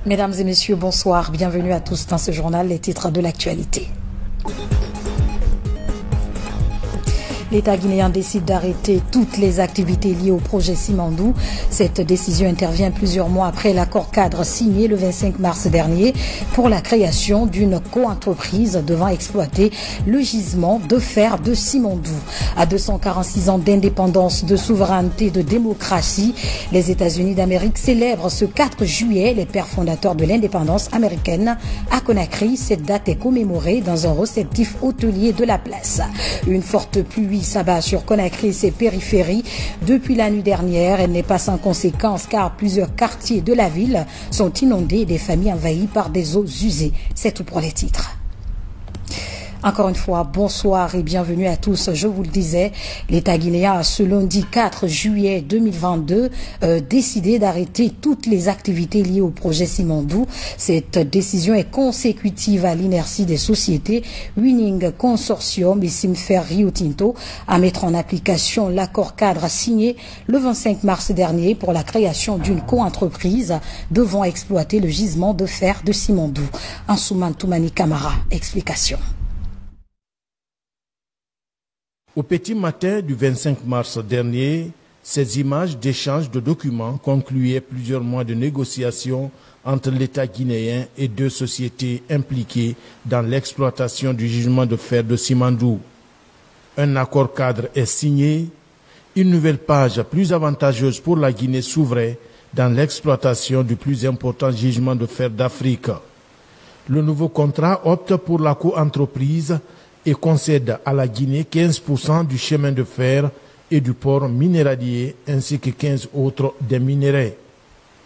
Mesdames et messieurs, bonsoir. Bienvenue à tous dans ce journal, les titres de l'actualité. L'État guinéen décide d'arrêter toutes les activités liées au projet Simandou. Cette décision intervient plusieurs mois après l'accord cadre signé le 25 mars dernier pour la création d'une co-entreprise devant exploiter le gisement de fer de Simandou. À 246 ans d'indépendance, de souveraineté, de démocratie, les États-Unis d'Amérique célèbrent ce 4 juillet les pères fondateurs de l'indépendance américaine. À Conakry, cette date est commémorée dans un réceptif hôtelier de la place. Une forte pluie s'abat sur Conakry et ses périphéries. Depuis la nuit dernière, elle n'est pas sans conséquences car plusieurs quartiers de la ville sont inondés et des familles envahies par des eaux usées. C'est tout pour les titres. Encore une fois, bonsoir et bienvenue à tous. Je vous le disais, l'État guinéen a ce lundi 4 juillet 2022 décidé d'arrêter toutes les activités liées au projet Simandou. Cette décision est consécutive à l'inertie des sociétés Winning Consortium et Simfer Rio Tinto à mettre en application l'accord cadre signé le 25 mars dernier pour la création d'une co-entreprise devant exploiter le gisement de fer de Simandou. Ansouman Toumani Kamara, explication. Au petit matin du 25 mars dernier, ces images d'échange de documents concluaient plusieurs mois de négociations entre l'État guinéen et deux sociétés impliquées dans l'exploitation du gisement de fer de Simandou. Un accord cadre est signé, une nouvelle page plus avantageuse pour la Guinée s'ouvrait dans l'exploitation du plus important gisement de fer d'Afrique. Le nouveau contrat opte pour la co-entreprise et concède à la Guinée 15% du chemin de fer et du port minéralier ainsi que 15 autres des minéraux.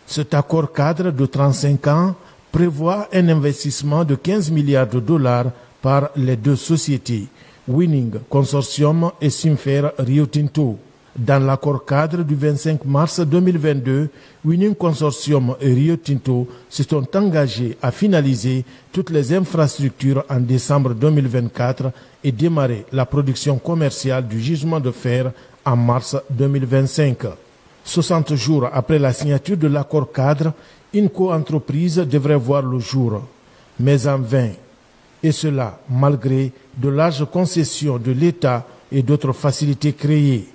Cet accord cadre de 35 ans prévoit un investissement de 15 milliards de dollars par les deux sociétés, Winning Consortium et Simfer Rio Tinto. Dans l'accord cadre du 25 mars 2022, Winning Consortium et Rio Tinto se sont engagés à finaliser toutes les infrastructures en décembre 2024 et démarrer la production commerciale du gisement de fer en mars 2025. 60 jours après la signature de l'accord cadre, une co-entreprise devrait voir le jour, mais en vain. Et cela malgré de larges concessions de l'État et d'autres facilités créées.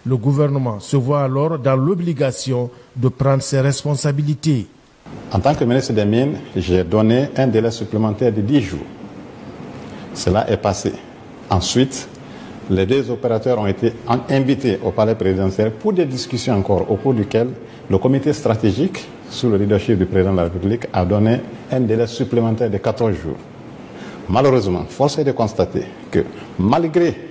Le gouvernement se voit alors dans l'obligation de prendre ses responsabilités. En tant que ministre des Mines, j'ai donné un délai supplémentaire de 10 jours. Cela est passé. Ensuite, les deux opérateurs ont été invités au palais présidentiel pour des discussions encore, au cours duquel le comité stratégique, sous le leadership du président de la République, a donné un délai supplémentaire de 14 jours. Malheureusement, force est de constater que malgré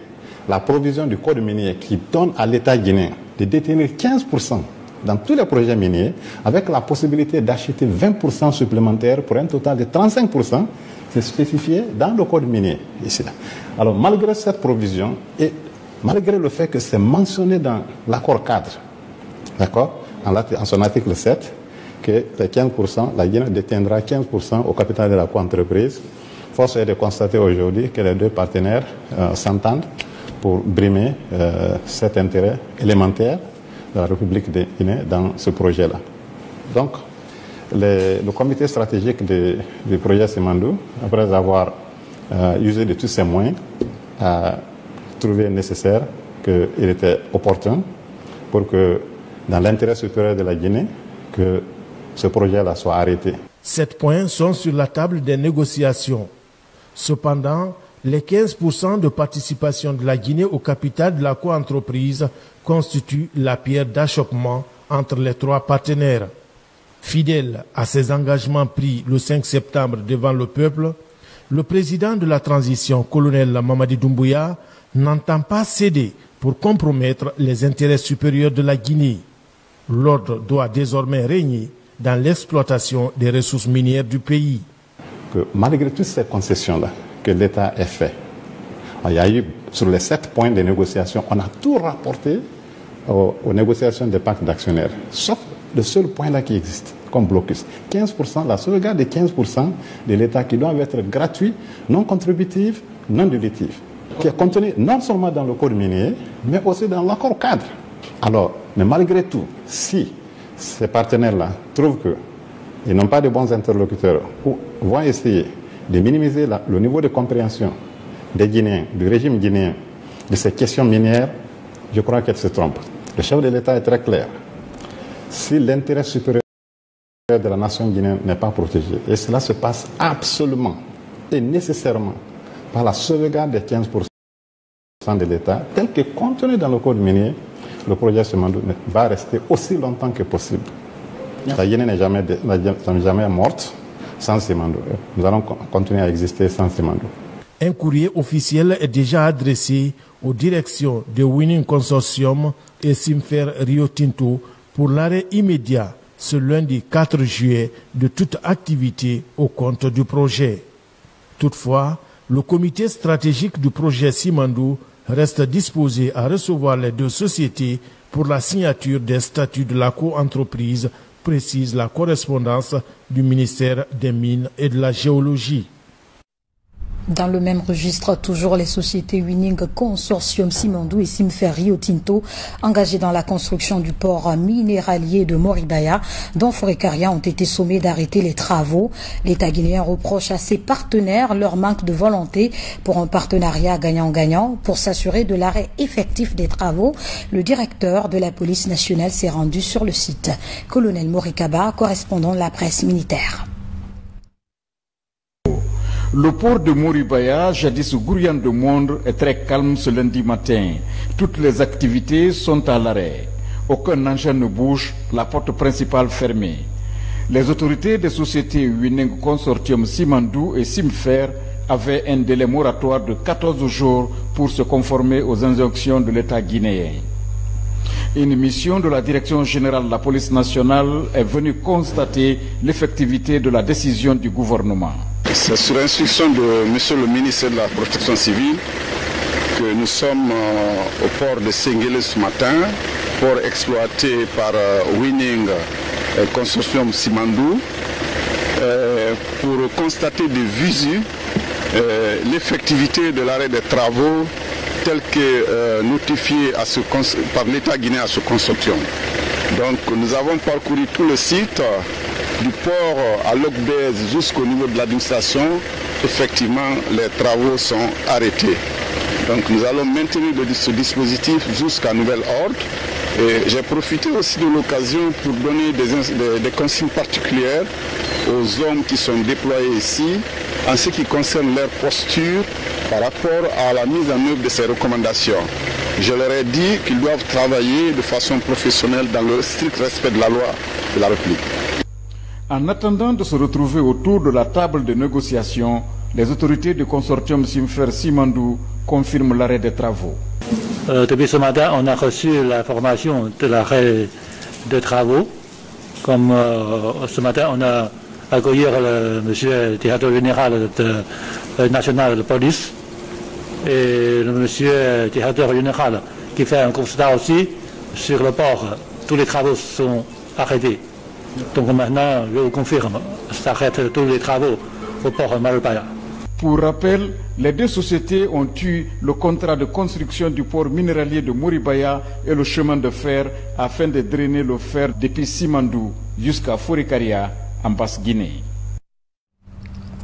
la provision du code minier qui donne à l'État guinéen de détenir 15% dans tous les projets miniers, avec la possibilité d'acheter 20% supplémentaires pour un total de 35%, c'est spécifié dans le code minier ici. Alors malgré cette provision et malgré le fait que c'est mentionné dans l'accord cadre, d'accord, en son article 7, que les 15%, la Guinée détiendra 15% au capital de la co-entreprise, force est de constater aujourd'hui que les deux partenaires s'entendent pour brimer cet intérêt élémentaire de la République de Guinée dans ce projet-là. Donc, le comité stratégique du projet Simandou, après avoir usé de tous ses moyens, a trouvé nécessaire qu'il était opportun pour que, dans l'intérêt supérieur de la Guinée, que ce projet-là soit arrêté. 7 points sont sur la table des négociations. Cependant, les 15% de participation de la Guinée au capital de la co-entreprise constituent la pierre d'achoppement entre les trois partenaires. Fidèle à ses engagements pris le 5 septembre devant le peuple, le président de la transition, colonel Mamadi Doumbouya, n'entend pas céder pour compromettre les intérêts supérieurs de la Guinée. L'ordre doit désormais régner dans l'exploitation des ressources minières du pays. Que malgré toutes ces concessions-là que l'État ait fait, il y a eu, sur les 7 points de négociation, on a tout rapporté aux négociations des pactes d'actionnaires, sauf le seul point là qui existe comme blocus. 15%, la sauvegarde de 15% de l'État qui doit être gratuit, non contributif, non dilutif, qui est contenu non seulement dans le code minier, mais aussi dans l'accord cadre. Alors, mais malgré tout, si ces partenaires-là trouvent que ils n'ont pas de bons interlocuteurs, ou vont essayer de minimiser le niveau de compréhension des Guinéens, du régime guinéen, de ces questions minières, je crois qu'elle se trompe. Le chef de l'État est très clair. Si l'intérêt supérieur de la nation guinéenne n'est pas protégé, et cela se passe absolument et nécessairement par la sauvegarde des 15% de l'État, tel que contenu dans le code minier, le projet Simandou va rester aussi longtemps que possible. La Guinée n'est jamais morte sans Simandou. Nous allons continuer à exister sans Simandou. Un courrier officiel est déjà adressé aux directions de Winning Consortium et Simfer Rio Tinto pour l'arrêt immédiat ce lundi 4 juillet de toute activité au compte du projet. Toutefois, le comité stratégique du projet Simandou reste disposé à recevoir les deux sociétés pour la signature des statuts de la coentreprise, précise la correspondance du ministère des Mines et de la Géologie. Dans le même registre, toujours les sociétés Winning Consortium Simandou et Simfer Rio Tinto, engagées dans la construction du port minéralier de Moribaya, dont Forécaria, ont été sommés d'arrêter les travaux. L'État guinéen reproche à ses partenaires leur manque de volonté pour un partenariat gagnant-gagnant. Pour s'assurer de l'arrêt effectif des travaux, le directeur de la police nationale s'est rendu sur le site. Colonel Morikaba, correspondant de la presse militaire. Le port de Moribaya, jadis gourrian de monde, est très calme ce lundi matin. Toutes les activités sont à l'arrêt. Aucun engin ne bouge, la porte principale fermée. Les autorités des sociétés Winning Consortium Simandou et Simfer avaient un délai moratoire de 14 jours pour se conformer aux injonctions de l'État guinéen. Une mission de la Direction générale de la police nationale est venue constater l'effectivité de la décision du gouvernement. C'est sur instruction de Monsieur le ministre de la Protection civile que nous sommes au port de Senguele ce matin, port exploité par Winning Consortium Simandou, pour constater de visu l'effectivité de l'arrêt des travaux tel que notifié par l'État guinéen à ce consortium. Donc nous avons parcouru tout le site, du port à Lokbez jusqu'au niveau de l'administration. Effectivement, les travaux sont arrêtés. Donc nous allons maintenir ce dispositif jusqu'à nouvel ordre. Et j'ai profité aussi de l'occasion pour donner des consignes particulières aux hommes qui sont déployés ici, en ce qui concerne leur posture par rapport à la mise en œuvre de ces recommandations. Je leur ai dit qu'ils doivent travailler de façon professionnelle dans le strict respect de la loi de la République. En attendant de se retrouver autour de la table de négociation, les autorités du consortium Simfer Simandou confirment l'arrêt des travaux. Depuis ce matin, on a reçu l'information de l'arrêt des travaux. Comme ce matin, on a accueilli le monsieur directeur général national de police et le monsieur directeur général qui fait un constat aussi sur le port. Tous les travaux sont arrêtés. Donc maintenant, je vous confirme, s'arrête tous les travaux au port Moribaya. Pour rappel, les deux sociétés ont eu le contrat de construction du port minéralier de Moribaya et le chemin de fer afin de drainer le fer depuis Simandou jusqu'à Forécaria en Basse-Guinée.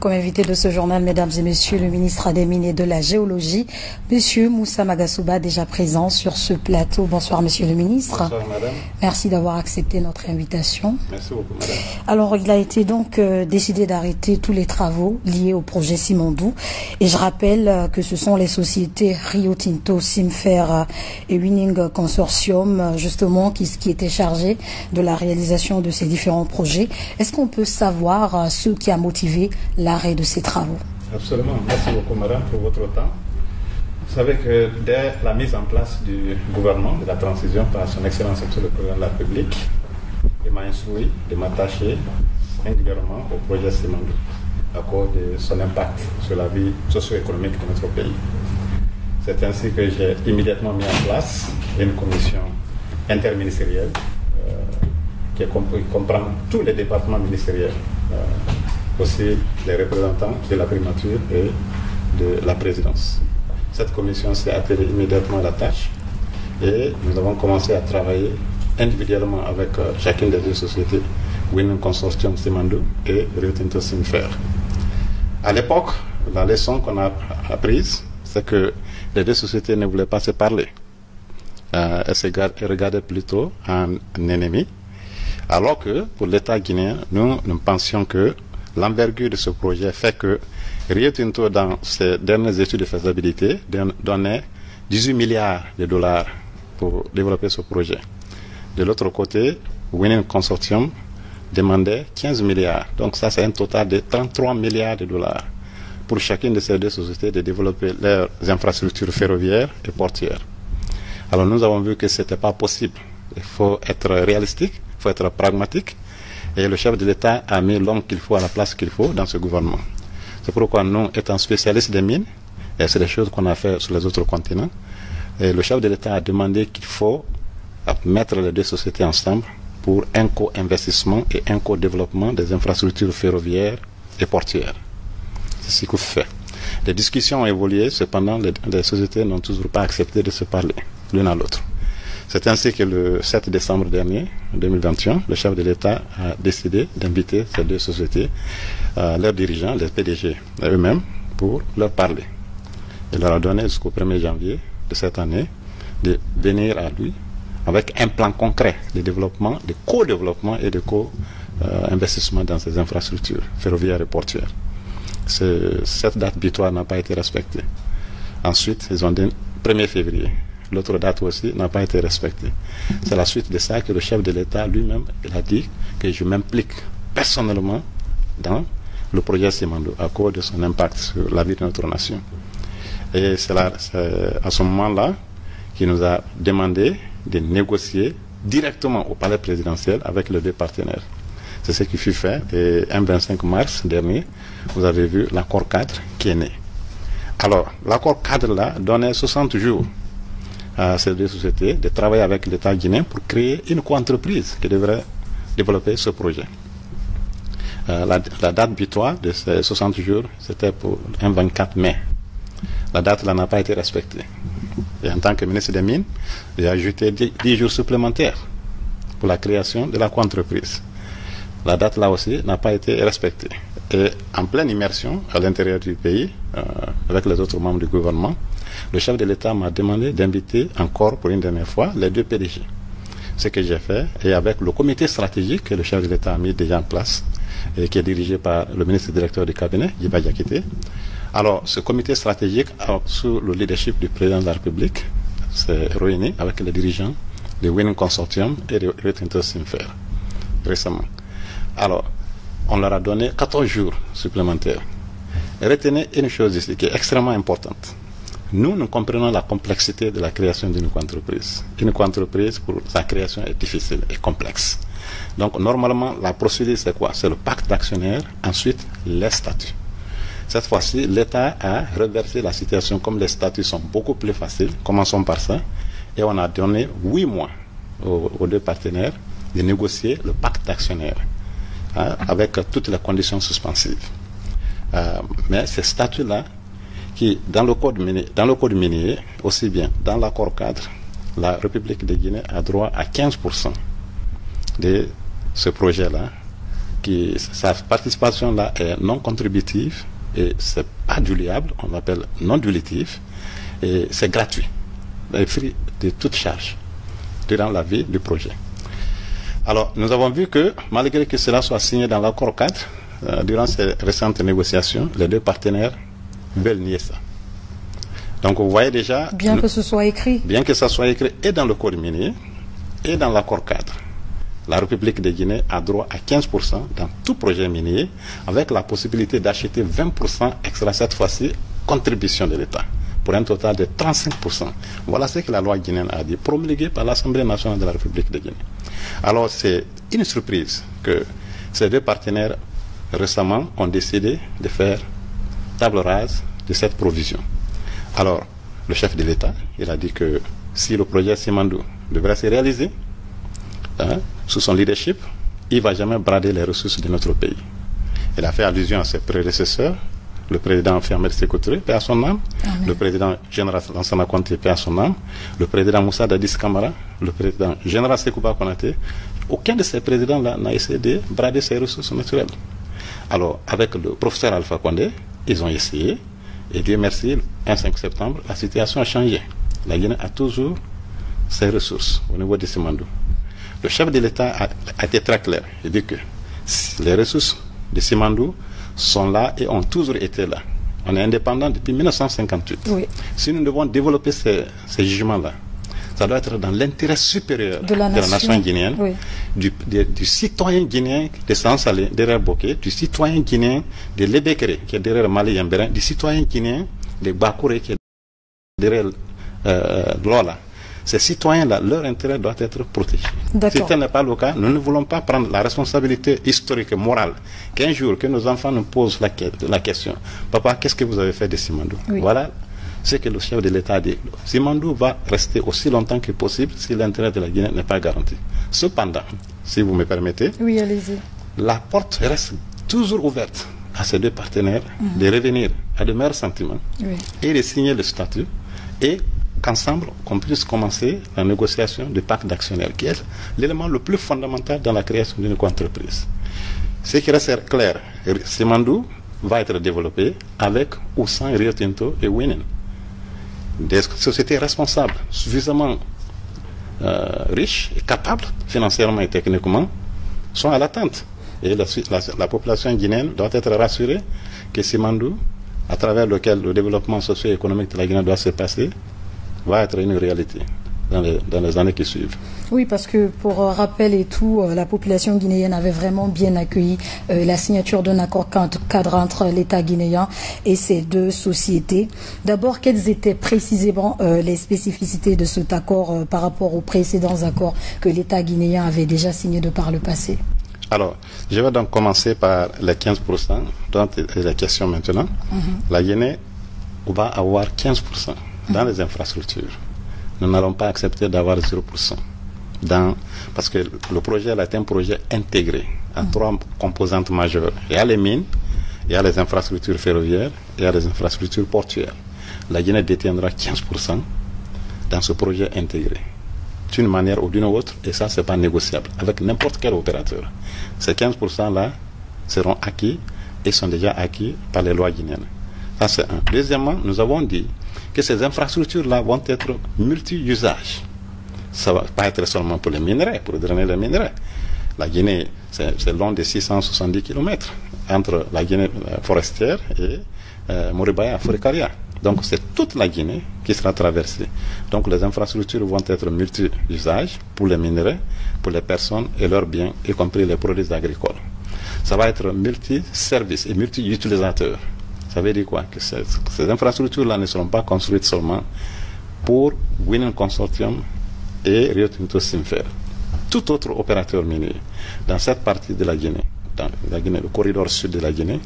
Comme invité de ce journal, mesdames et messieurs, le ministre des Mines et de la Géologie, monsieur Moussa Magasuba, déjà présent sur ce plateau. Bonsoir, monsieur le ministre. Bonsoir, madame. Merci d'avoir accepté notre invitation. Merci beaucoup, madame. Alors, il a été donc décidé d'arrêter tous les travaux liés au projet Simandou. Et je rappelle que ce sont les sociétés Rio Tinto, Simfer et Winning Consortium, justement, qui étaient chargées de la réalisation de ces différents projets. Est-ce qu'on peut savoir ce qui a motivé l'arrêt de ces travaux? Absolument. Merci beaucoup, madame, pour votre temps. Vous savez que dès la mise en place du gouvernement de la transition par son Excellence Monsieur le Président de la République, il m'a instruit de m'attacher singulièrement au projet Simandou à cause de son impact sur la vie socio-économique de notre pays. C'est ainsi que j'ai immédiatement mis en place une commission interministérielle qui comprend tous les départements ministériels, aussi les représentants de la primature et de la présidence. Cette commission s'est attelée immédiatement à la tâche et nous avons commencé à travailler individuellement avec chacune des deux sociétés Winning Consortium Simandou et Rio Tinto Simfer. À l'époque, la leçon qu'on a apprise, c'est que les deux sociétés ne voulaient pas se parler. Elles se regardaient plutôt en ennemi. Alors que pour l'État guinéen, nous pensions que l'envergure de ce projet fait que Rio Tinto, dans ses dernières études de faisabilité, donnait 18 milliards de dollars pour développer ce projet. De l'autre côté, Winning Consortium demandait 15 milliards. Donc ça, c'est un total de 33 milliards de dollars pour chacune de ces deux sociétés de développer leurs infrastructures ferroviaires et portuaires. Alors nous avons vu que ce n'était pas possible. Il faut être réalistique, il faut être pragmatique. Et le chef de l'État a mis l'homme qu'il faut à la place qu'il faut dans ce gouvernement. C'est pourquoi nous, étant spécialistes des mines, et c'est des choses qu'on a fait sur les autres continents, et le chef de l'État a demandé qu'il faut mettre les deux sociétés ensemble pour un co-investissement et un co-développement des infrastructures ferroviaires et portuaires. C'est ce qu'on fait. Les discussions ont évolué, cependant les sociétés n'ont toujours pas accepté de se parler l'une à l'autre. C'est ainsi que le 7 décembre dernier, 2021, le chef de l'État a décidé d'inviter ces deux sociétés, leurs dirigeants, les PDG eux-mêmes, pour leur parler. Il leur a donné jusqu'au 1er janvier de cette année de venir à lui avec un plan concret de développement, de co-développement et de co-investissement dans ces infrastructures ferroviaires et portuaires. Cette date butoir n'a pas été respectée. Ensuite, ils ont dit 1er février. L'autre date aussi n'a pas été respectée. C'est la suite de ça que le chef de l'État lui-même a dit que je m'implique personnellement dans le projet Simandou à cause de son impact sur la vie de notre nation. Et c'est à ce moment-là qu'il nous a demandé de négocier directement au palais présidentiel avec les deux partenaires. C'est ce qui fut fait et un 25 mars dernier, vous avez vu l'accord cadre qui est né. Alors, l'accord cadre-là donnait 60 jours à ces deux sociétés de travailler avec l'État guinéen pour créer une co-entreprise qui devrait développer ce projet. La date butoir de ces 60 jours, c'était pour un 24 mai. La date là n'a pas été respectée. Et en tant que ministre des Mines, j'ai ajouté 10 jours supplémentaires pour la création de la co-entreprise. La date là aussi n'a pas été respectée. Et en pleine immersion à l'intérieur du pays, avec les autres membres du gouvernement, le chef de l'État m'a demandé d'inviter encore pour une dernière fois les deux PDG. Ce que j'ai fait, et avec le comité stratégique que le chef de l'État a mis déjà en place, et qui est dirigé par le ministre directeur du cabinet, Yiba Diakité. Alors, ce comité stratégique, sous le leadership du président de la République, s'est réuni avec les dirigeants du Winning Consortium et de Rio Tinto Simfer récemment. Alors, on leur a donné 14 jours supplémentaires. Et retenez une chose ici qui est extrêmement importante. Nous comprenons la complexité de la création d'une co-entreprise. Une co-entreprise, pour sa création, est difficile et complexe. Donc, normalement, la procédure, c'est quoi? C'est le pacte d'actionnaires, ensuite, les statuts. Cette fois-ci, l'État a reversé la situation comme les statuts sont beaucoup plus faciles. Commençons par ça. Et on a donné 8 mois aux deux partenaires de négocier le pacte d'actionnaires avec toutes les conditions suspensives. Mais ces statuts-là, qui, dans le code minier, aussi bien dans l'accord cadre, la République de Guinée a droit à 15% de ce projet-là, sa participation-là est non contributive et c'est pas diluable, on l'appelle non dilutif, et c'est gratuit, et free de toute charge durant la vie du projet. Alors, nous avons vu que, malgré que cela soit signé dans l'accord cadre, durant ces récentes négociations, les deux partenaires veulent nier ça. Donc, vous voyez déjà... Bien que ce soit écrit. Bien que ça soit écrit et dans le code minier et dans l'accord cadre. La République de Guinée a droit à 15% dans tout projet minier, avec la possibilité d'acheter 20% extra, cette fois-ci, contribution de l'État, pour un total de 35%. Voilà ce que la loi guinéenne a dit, promulguée par l'Assemblée nationale de la République de Guinée. Alors, c'est une surprise que ces deux partenaires, récemment, ont décidé de faire table rase de cette provision. Alors, le chef de l'État, il a dit que si le projet Simandou devrait se réaliser, sous son leadership, il ne va jamais brader les ressources de notre pays. Il a fait allusion à ses prédécesseurs, le président Fiamel Sékou Touré, paix à son âme, le président général Lansana Conté, paix à son âme, le président Moussa Dadis Camara, le président général Sekouba Konaté, aucun de ces présidents-là n'a essayé de brader ses ressources naturelles. Alors, avec le professeur Alpha Condé, ils ont essayé, et Dieu merci, le 5 septembre, la situation a changé. La Guinée a toujours ses ressources au niveau de Simandou. Le chef de l'État a été très clair. Il dit que les ressources de Simandou sont là et ont toujours été là. On est indépendant depuis 1958. Oui. Si nous devons développer ces jugements-là, ça doit être dans l'intérêt supérieur de la nation guinéenne, oui. du citoyen guinéen de Sansalé, derrière Boké, du citoyen guinéen de Lebekere, qui est derrière Mali Yambérin, du citoyen guinéen de Bakouré, qui est derrière Lola. Ces citoyens-là, leur intérêt doit être protégé. Si tel n'est pas le cas, nous ne voulons pas prendre la responsabilité historique et morale qu'un jour que nos enfants nous posent la question, papa, qu'est-ce que vous avez fait de Simandou? Oui. Voilà ce que le chef de l'État a dit. Simandou va rester aussi longtemps que possible si l'intérêt de la Guinée n'est pas garanti. Cependant, si vous me permettez, oui, allez-y. La porte reste toujours ouverte à ces deux partenaires de revenir à de meilleurs sentiments et de signer le statut et qu'ensemble, qu'on puisse commencer la négociation du pacte d'actionnaires, qui est l'élément le plus fondamental dans la création d'une entreprise. Ce qui reste clair, Simandou va être développé avec ou sans Rio Tinto et Winen. Des sociétés responsables, suffisamment riches et capables, financièrement et techniquement, sont à l'attente. Et la population guinéenne doit être rassurée que Simandou, à travers lequel le développement socio-économique de la Guinée doit se passer, va être une réalité dans les années qui suivent. Oui, parce que pour rappel et tout, la population guinéenne avait vraiment bien accueilli la signature d'un accord cadre entre l'État guinéen et ces deux sociétés. D'abord, quelles étaient précisément les spécificités de cet accord par rapport aux précédents accords que l'État guinéen avait déjà signés de par le passé? Alors, je vais donc commencer par les 15%, dont est la question maintenant. La Guinée va avoir 15%. Dans les infrastructures. Nous n'allons pas accepter d'avoir 0%. Parce que le projet est un projet intégré à trois composantes majeures. Il y a les mines, il y a les infrastructures ferroviaires, il y a les infrastructures portuaires. La Guinée détiendra 15% dans ce projet intégré, d'une manière ou d'une autre, et ça, ce n'est pas négociable avec n'importe quel opérateur. Ces 15%-là seront acquis et sont déjà acquis par les lois guinéennes. Ça, c'est un. Deuxièmement, nous avons dit que ces infrastructures-là vont être multi-usages. Ça ne va pas être seulement pour les minerais, pour drainer les minerais. La Guinée, c'est long de 670 km entre la Guinée forestière et Moribaya, Forikaria. Donc c'est toute la Guinée qui sera traversée. Donc les infrastructures vont être multi-usages pour les minerais, pour les personnes et leurs biens, y compris les produits agricoles. Ça va être multi-services et multi-utilisateurs. Ça veut dire quoi? Que ces infrastructures-là ne seront pas construites seulement pour Winen Consortium et Rio Tinto Simfer. Tout autre opérateur minier dans cette partie de la Guinée, le corridor sud de la Guinée,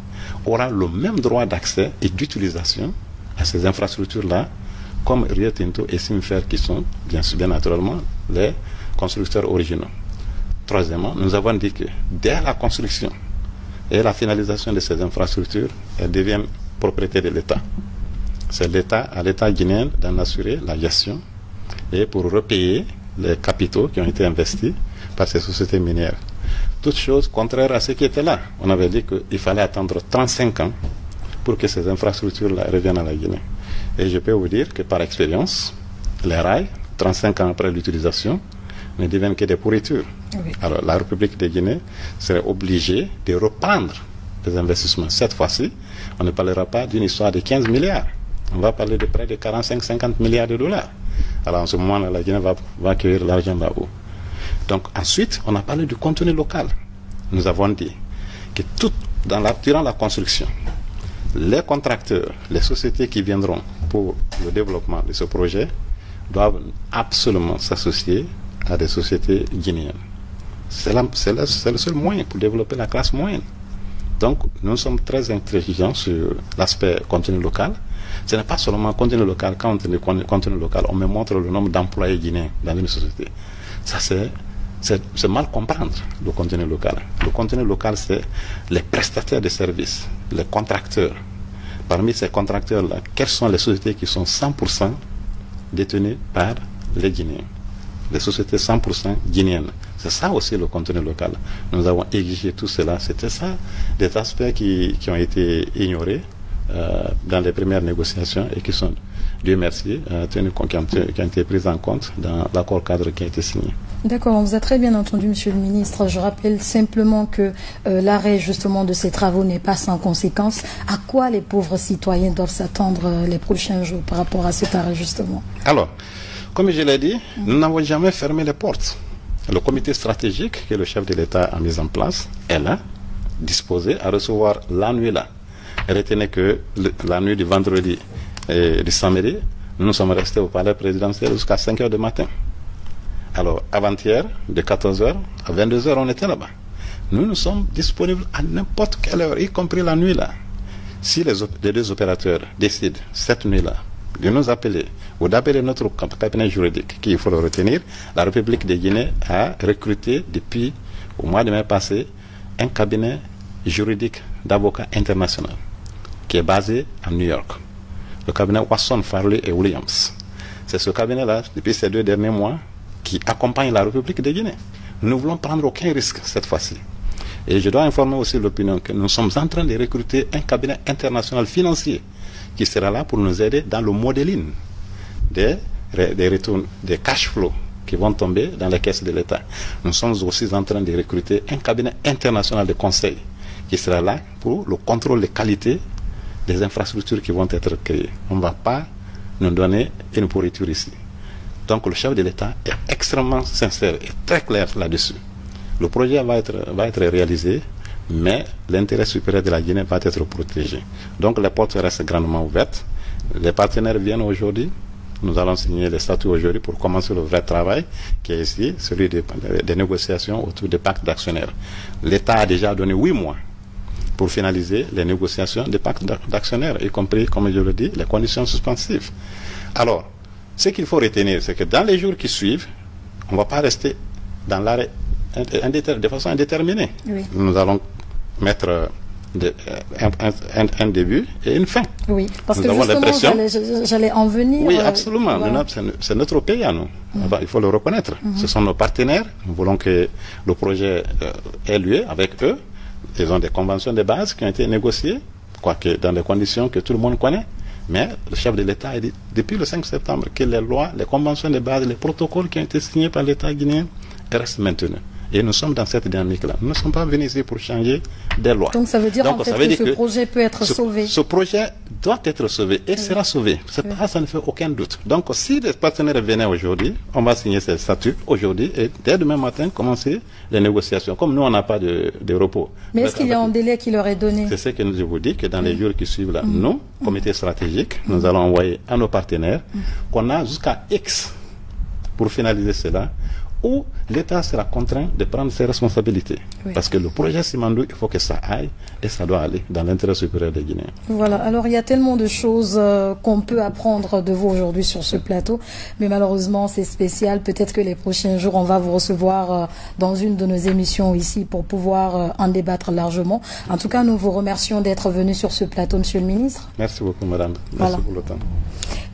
aura le même droit d'accès et d'utilisation à ces infrastructures-là, comme Rio Tinto et Simfer, qui sont bien naturellement les constructeurs originaux. Troisièmement, nous avons dit que dès la construction et la finalisation de ces infrastructures, elles deviennent propriété de l'État. C'est à l'État guinéen d'en assurer la gestion et pour repayer les capitaux qui ont été investis par ces sociétés minières. Toute chose contraire à ce qui était là. On avait dit qu'il fallait attendre 35 ans pour que ces infrastructures-là reviennent à la Guinée. Et je peux vous dire que par expérience, les rails, 35 ans après l'utilisation, ne deviennent que des pourritures. Oui. Alors la République de Guinée serait obligée de reprendre les investissements. Cette fois-ci, on ne parlera pas d'une histoire de 15 milliards. On va parler de près de 45-50 milliards de dollars. Alors en ce moment-là, la Guinée va accueillir l'argent là-haut. Donc ensuite, on a parlé du contenu local. Nous avons dit que durant la construction, les contracteurs, les sociétés qui viendront pour le développement de ce projet doivent absolument s'associer à des sociétés guinéennes. C'est le seul moyen pour développer la classe moyenne. Donc, nous sommes très intransigeants sur l'aspect contenu local. Ce n'est pas seulement contenu local. Quand on dit contenu local, on me montre le nombre d'employés guinéens dans une société. Ça, c'est mal comprendre le contenu local. Le contenu local, c'est les prestataires de services, les contracteurs. Parmi ces contracteurs-là, quelles sont les sociétés qui sont 100% détenues par les Guinéens? Les sociétés 100% guinéennes. C'est ça aussi le contenu local. Nous avons exigé tout cela. C'était ça, des aspects qui ont été ignorés dans les premières négociations et qui sont, Dieu merci, qui ont été prises en compte dans l'accord cadre qui a été signé. D'accord, on vous a très bien entendu, Monsieur le Ministre. Je rappelle simplement que l'arrêt justement de ces travaux n'est pas sans conséquence. À quoi les pauvres citoyens doivent s'attendre les prochains jours par rapport à cet arrêt justement? Alors, comme je l'ai dit, nous n'avons jamais fermé les portes. Le comité stratégique que le chef de l'État a mis en place est là, disposé à recevoir la nuit là. Retenez que la nuit du vendredi et du samedi, nous sommes restés au palais présidentiel jusqu'à 5 h du matin. Alors, avant-hier, de 14 h à 22 h, on était là-bas. Nous sommes disponibles à n'importe quelle heure, y compris la nuit là. Si les deux opérateurs décident cette nuit-là de nous appeler ou d'appeler notre cabinet juridique, qu'il faut le retenir, la République de Guinée a recruté depuis au mois de mai passé un cabinet juridique d'avocats international qui est basé à New York. Le cabinet Watson, Farley et Williams. C'est ce cabinet-là, depuis ces 2 derniers mois, qui accompagne la République de Guinée. Nous ne voulons prendre aucun risque cette fois-ci. Et je dois informer aussi l'opinion que nous sommes en train de recruter un cabinet international financier qui sera là pour nous aider dans le modeling des retours, des cash flows qui vont tomber dans les caisses de l'État. Nous sommes aussi en train de recruter un cabinet international de conseil qui sera là pour le contrôle de qualité des infrastructures qui vont être créées. On ne va pas nous donner une pourriture ici. Donc le chef de l'État est extrêmement sincère et très clair là-dessus. Le projet va être réalisé, mais l'intérêt supérieur de la Guinée va être protégé. Donc les portes restent grandement ouvertes. Les partenaires viennent aujourd'hui. Nous allons signer les statuts aujourd'hui pour commencer le vrai travail qui est ici, celui des négociations autour des pactes d'actionnaires. L'État a déjà donné 8 mois pour finaliser les négociations des pactes d'actionnaires, y compris, comme je le dis, les conditions suspensives. Alors, ce qu'il faut retenir, c'est que dans les jours qui suivent, on ne va pas rester dans l'arrêt de façon indéterminée. Oui. Nous allons mettre un début et une fin. Oui, parce que justement, j'allais en venir. Oui, absolument. Voilà. C'est notre pays à nous. Il faut le reconnaître. Ce sont nos partenaires. Nous voulons que le projet ait lieu avec eux. Ils ont des conventions de base qui ont été négociées, quoique dans des conditions que tout le monde connaît. Mais le chef de l'État a dit depuis le 5 septembre que les lois, les conventions de base, les protocoles qui ont été signés par l'État guinéen restent maintenus. Et nous sommes dans cette dynamique-là. Nous ne sommes pas venus ici pour changer des lois. Donc ça veut dire en fait que ce projet peut être sauvé. Ce projet doit être sauvé et sera sauvé. Ça ne fait aucun doute. Donc si les partenaires venaient aujourd'hui, on va signer ces statuts aujourd'hui et dès demain matin commencer les négociations. Comme nous, on n'a pas de repos. Mais est-ce qu'il y a un délai qui leur est donné? C'est ce que je vous dis, que dans les jours qui suivent là, nous, comité stratégique, nous allons envoyer à nos partenaires qu'on a jusqu'à X pour finaliser cela, où l'État sera contraint de prendre ses responsabilités. Oui. Parce que le projet Simandou, il faut que ça aille et ça doit aller dans l'intérêt supérieur des Guinéens. Voilà, alors il y a tellement de choses qu'on peut apprendre de vous aujourd'hui sur ce plateau, mais malheureusement c'est spécial. Peut-être que les prochains jours, on va vous recevoir dans une de nos émissions ici pour pouvoir en débattre largement. En tout cas, nous vous remercions d'être venu sur ce plateau, Monsieur le Ministre. Merci beaucoup, Madame. Merci pour le temps.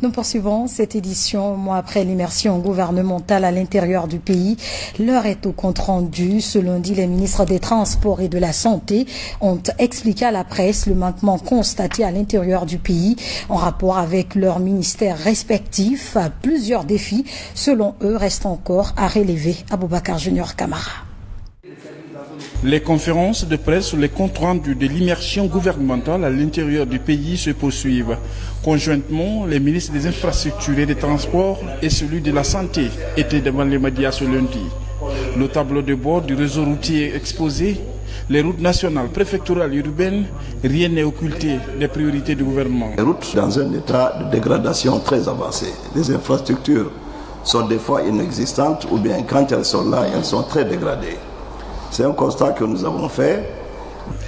Nous poursuivons cette édition, mois après l'immersion gouvernementale à l'intérieur du pays. L'heure est au compte rendu. Ce lundi, les ministres des Transports et de la Santé ont expliqué à la presse le manquement constaté à l'intérieur du pays en rapport avec leurs ministères respectifs. Plusieurs défis, selon eux, restent encore à relever. Aboubacar Junior Camara. Les conférences de presse sur les comptes rendus de l'immersion gouvernementale à l'intérieur du pays se poursuivent. Conjointement, les ministres des Infrastructures et des Transports et celui de la Santé étaient devant les médias ce lundi. Le tableau de bord du réseau routier exposé, les routes nationales, préfectorales et urbaines, rien n'est occulté des priorités du gouvernement. Les routes dans un état de dégradation très avancé. Les infrastructures sont des fois inexistantes ou bien quand elles sont là, elles sont très dégradées. C'est un constat que nous avons fait.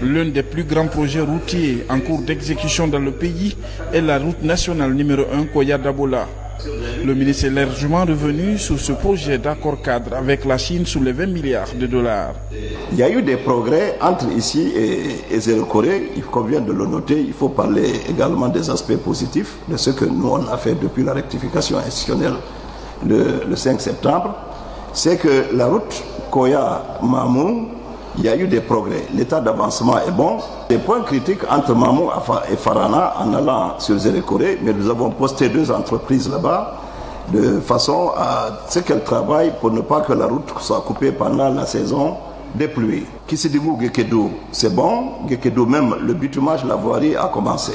L'un des plus grands projets routiers en cours d'exécution dans le pays est la route nationale numéro 1 Koya-Dabola. Le ministre est largement revenu sur ce projet d'accord cadre avec la Chine sous les 20 milliards de dollars. Il y a eu des progrès entre ici et Zéro-Corée, il convient de le noter. Il faut parler également des aspects positifs de ce que nous on a fait depuis la rectification institutionnelle le 5 septembre. c'est que la route Koya-Mamou, il y a eu des progrès. L'état d'avancement est bon. Des points critiques entre Mamou et Farana en allant sur Zérékoré, mais nous avons posté 2 entreprises là-bas de façon à ce qu'elles travaillent pour ne pas que la route soit coupée pendant la saison des pluies. Kisidibou, Gekedou, c'est bon. Gekedou, même le bitumage, la voirie a commencé.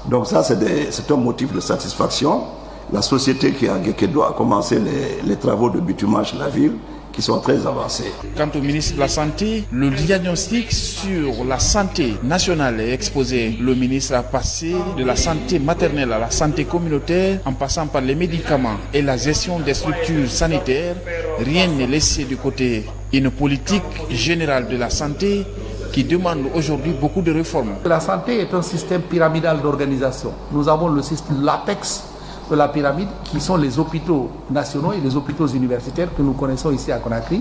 Donc ça, c'est un motif de satisfaction. La société qui est à Gekedou a commencé les travaux de bitumage de la ville, qui sont très avancés. Quant au ministre de la Santé, le diagnostic sur la santé nationale est exposé. Le ministre a passé de la santé maternelle à la santé communautaire, en passant par les médicaments et la gestion des structures sanitaires. Rien n'est laissé de côté. Une politique générale de la santé qui demande aujourd'hui beaucoup de réformes. La santé est un système pyramidal d'organisation. Nous avons le système, l'apex de la pyramide, qui sont les hôpitaux nationaux et les hôpitaux universitaires que nous connaissons ici à Conakry.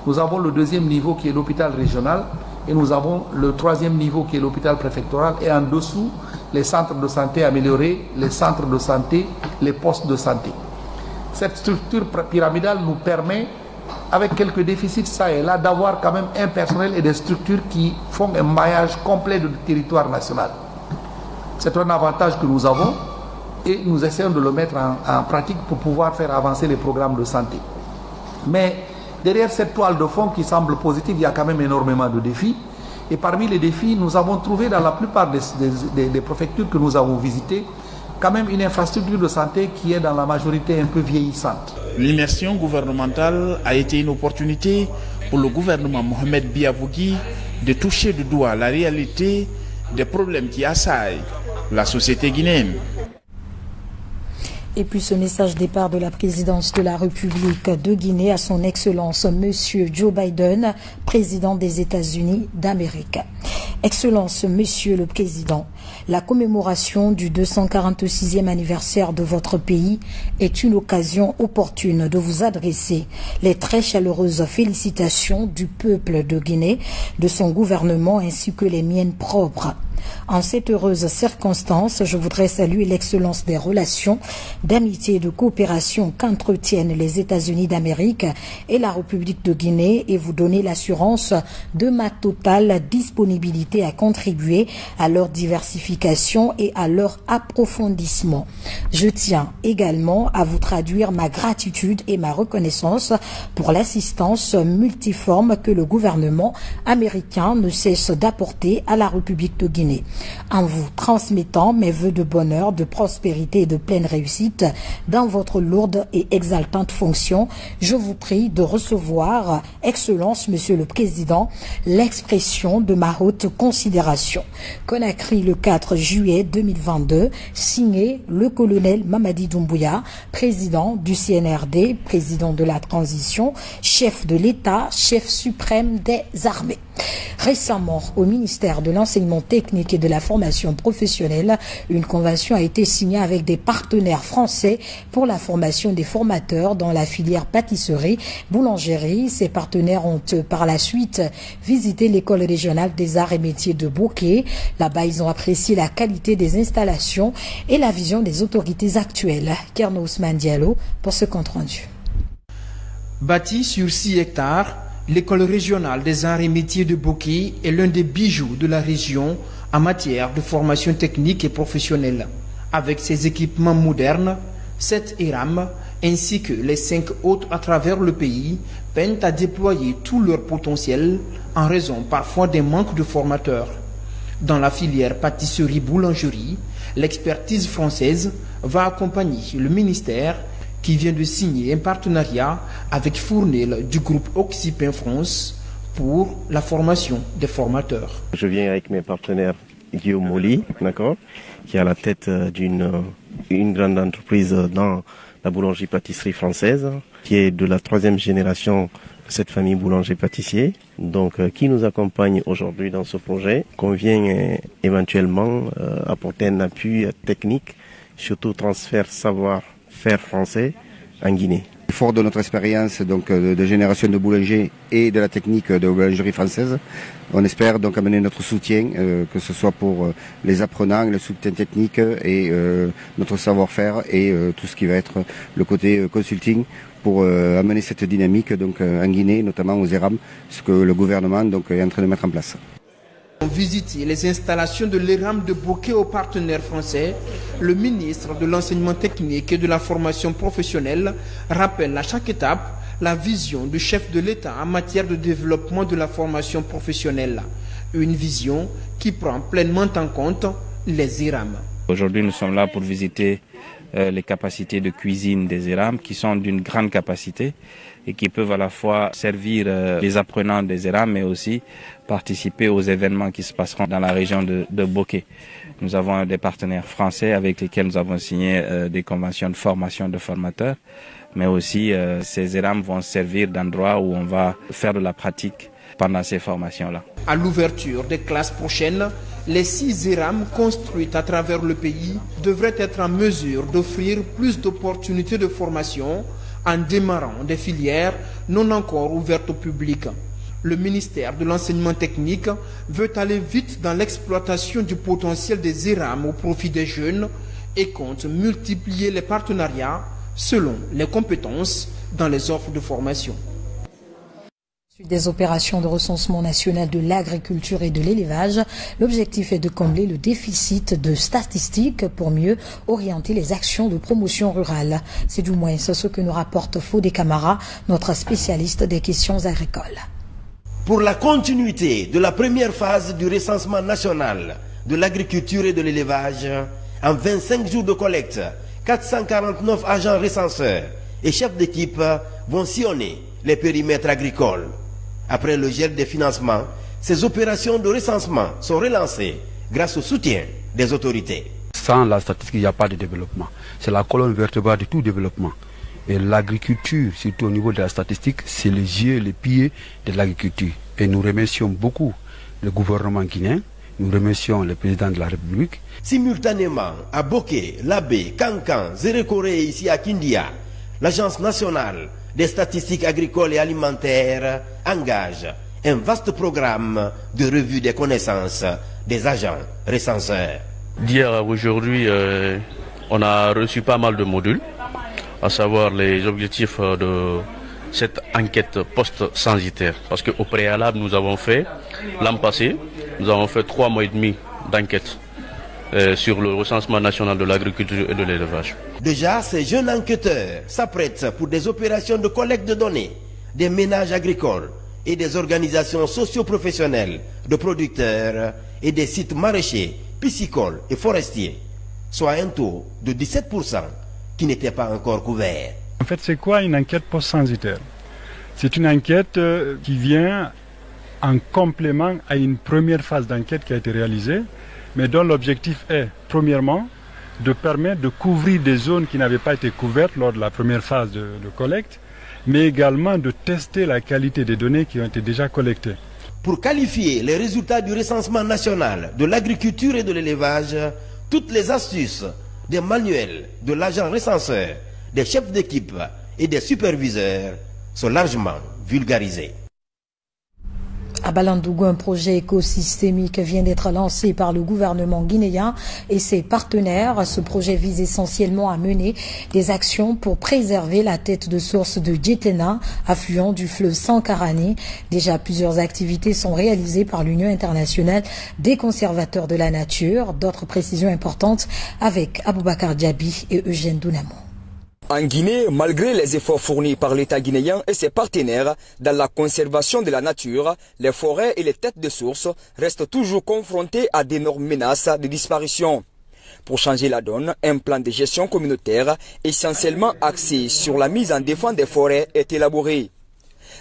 Nous avons le 2e niveau qui est l'hôpital régional et nous avons le 3e niveau qui est l'hôpital préfectoral et en dessous les centres de santé améliorés, les centres de santé, les postes de santé. Cette structure pyramidale nous permet, avec quelques déficits ça et là, d'avoir quand même un personnel et des structures qui font un maillage complet du territoire national. C'est un avantage que nous avons et nous essayons de le mettre en pratique pour pouvoir faire avancer les programmes de santé. Mais derrière cette toile de fond qui semble positive, il y a quand même énormément de défis. Et parmi les défis, nous avons trouvé dans la plupart des préfectures que nous avons visitées, quand même une infrastructure de santé qui est dans la majorité un peu vieillissante. L'immersion gouvernementale a été une opportunité pour le gouvernement Mohamed Biavougui de toucher du doigt la réalité des problèmes qui assaillent la société guinéenne. Et puis ce message départ de la présidence de la République de Guinée à son Excellence Monsieur Joe Biden, président des États-Unis d'Amérique. Excellence Monsieur le Président, la commémoration du 246e anniversaire de votre pays est une occasion opportune de vous adresser les très chaleureuses félicitations du peuple de Guinée, de son gouvernement ainsi que les miennes propres. En cette heureuse circonstance, je voudrais saluer l'excellence des relations d'amitié et de coopération qu'entretiennent les États-Unis d'Amérique et la République de Guinée et vous donner l'assurance de ma totale disponibilité à contribuer à leur diversification et à leur approfondissement. Je tiens également à vous traduire ma gratitude et ma reconnaissance pour l'assistance multiforme que le gouvernement américain ne cesse d'apporter à la République de Guinée. En vous transmettant mes vœux de bonheur, de prospérité et de pleine réussite dans votre lourde et exaltante fonction, je vous prie de recevoir, Excellence Monsieur le Président, l'expression de ma haute considération. Conakry le 4 juillet 2022, signé le colonel Mamadi Doumbouya, président du CNRD, président de la transition, chef de l'État, chef suprême des armées. Récemment, au ministère de l'Enseignement technique et de la formation professionnelle, une convention a été signée avec des partenaires français pour la formation des formateurs dans la filière pâtisserie, boulangerie. Ces partenaires ont par la suite visité l'école régionale des arts et métiers de Bouquet. Là-bas, ils ont apprécié la qualité des installations et la vision des autorités actuelles. Kerno Ousmane Diallo pour ce compte rendu. Bâti sur 6 hectares, l'école régionale des arts et métiers de Bouquet est l'un des bijoux de la région en matière de formation technique et professionnelle. Avec ses équipements modernes, 7 ERAM ainsi que les 5 autres à travers le pays peinent à déployer tout leur potentiel en raison parfois d'un manque de formateurs. Dans la filière pâtisserie-boulangerie, l'expertise française va accompagner le ministère qui vient de signer un partenariat avec Fournil du groupe Occipin France pour la formation des formateurs. Je viens avec mes partenaires Guillaume Molly, d'accord, qui est à la tête d'une grande entreprise dans la boulangerie-pâtisserie française, qui est de la 3e génération de cette famille boulanger-pâtissier, donc qui nous accompagne aujourd'hui dans ce projet, qu'on vient éventuellement apporter un appui technique, surtout transfert savoir-faire français en Guinée. Il fort de notre expérience donc de génération de boulangers et de la technique de boulangerie française, on espère donc amener notre soutien, que ce soit pour les apprenants, le soutien technique et notre savoir-faire et tout ce qui va être le côté consulting pour amener cette dynamique donc en Guinée, notamment aux ERAM, ce que le gouvernement donc est en train de mettre en place. On visité les installations de l'ERAM de Bokeh aux partenaires français. Le ministre de l'enseignement technique et de la formation professionnelle rappelle à chaque étape la vision du chef de l'État en matière de développement de la formation professionnelle. Une vision qui prend pleinement en compte les ERAM. Aujourd'hui, nous sommes là pour visiter les capacités de cuisine des ERAM qui sont d'une grande capacité et qui peuvent à la fois servir les apprenants des ERAM mais aussi participer aux événements qui se passeront dans la région de Bokeh. Nous avons des partenaires français avec lesquels nous avons signé des conventions de formation de formateurs, mais aussi ces ERAM vont servir d'endroit où on va faire de la pratique pendant ces formations-là. À l'ouverture des classes prochaines, les 6 ERAM construites à travers le pays devraient être en mesure d'offrir plus d'opportunités de formation en démarrant des filières non encore ouvertes au public. Le ministère de l'enseignement technique veut aller vite dans l'exploitation du potentiel des ERAM au profit des jeunes et compte multiplier les partenariats selon les compétences dans les offres de formation. Suite des opérations de recensement national de l'agriculture et de l'élevage, l'objectif est de combler le déficit de statistiques pour mieux orienter les actions de promotion rurale. C'est du moins ce que nous rapporte Fodé Camara, notre spécialiste des questions agricoles. Pour la continuité de la première phase du recensement national de l'agriculture et de l'élevage, en 25 jours de collecte, 449 agents recenseurs et chefs d'équipe vont sillonner les périmètres agricoles. Après le gel des financements, ces opérations de recensement sont relancées grâce au soutien des autorités. Sans la statistique, il n'y a pas de développement. C'est la colonne vertébrale de tout développement. Et l'agriculture, surtout au niveau de la statistique, c'est les yeux, les pieds de l'agriculture. Et nous remercions beaucoup le gouvernement guinéen, nous remercions le président de la République. Simultanément, à Bokeh, Labé, Kankan, Zérékoré et ici à Kindia, l'Agence nationale des statistiques agricoles et alimentaires engage un vaste programme de revue des connaissances des agents recenseurs. D'hier à aujourd'hui, on a reçu pas mal de modules, à savoir les objectifs de cette enquête post-censitaire. Parce qu'au préalable, nous avons fait, l'an passé, nous avons fait 3 mois et demi d'enquête sur le recensement national de l'agriculture et de l'élevage. Déjà, ces jeunes enquêteurs s'apprêtent pour des opérations de collecte de données des ménages agricoles et des organisations socio-professionnelles de producteurs et des sites maraîchers, piscicoles et forestiers, soit un taux de 17% qui n'était pas encore couvert. En fait, c'est quoi une enquête post-censitaire? C'est une enquête qui vient en complément à une première phase d'enquête qui a été réalisée, mais dont l'objectif est, premièrement, de permettre de couvrir des zones qui n'avaient pas été couvertes lors de la première phase de collecte, mais également de tester la qualité des données qui ont été déjà collectées. Pour qualifier les résultats du recensement national de l'agriculture et de l'élevage, toutes les astuces des manuels de l'agent recenseur, des chefs d'équipe et des superviseurs sont largement vulgarisées. À Balandougou, un projet écosystémique vient d'être lancé par le gouvernement guinéen et ses partenaires. Ce projet vise essentiellement à mener des actions pour préserver la tête de source de Djetena, affluent du fleuve Sankarani. Déjà, plusieurs activités sont réalisées par l'Union internationale des conservateurs de la nature. D'autres précisions importantes avec Aboubakar Diaby et Eugène Dounamon. En Guinée, malgré les efforts fournis par l'État guinéen et ses partenaires dans la conservation de la nature, les forêts et les têtes de source restent toujours confrontées à d'énormes menaces de disparition. Pour changer la donne, un plan de gestion communautaire essentiellement axé sur la mise en défense des forêts est élaboré.